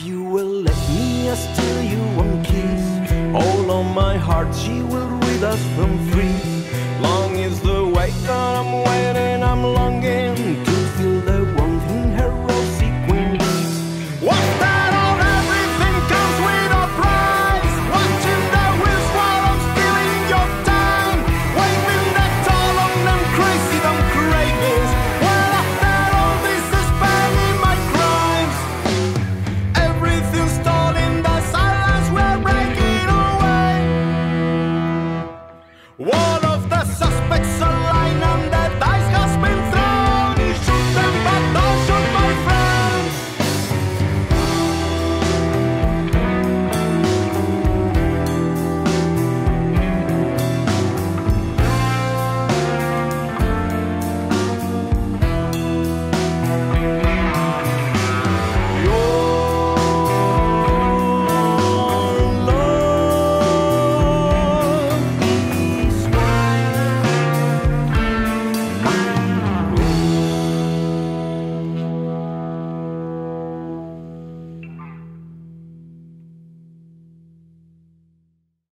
you will let me, I steal you one kiss. All on my heart, she will rid us from freeze. Long is the wait that I'm waiting, I'm longing to feel the warmth in her rosy queen lips. What's that all? Everything comes with a price. Watching the wheels while I'm stealing your time. Waving that all on them crazy, them cravings. Well, after all this is barely my crimes. Everything's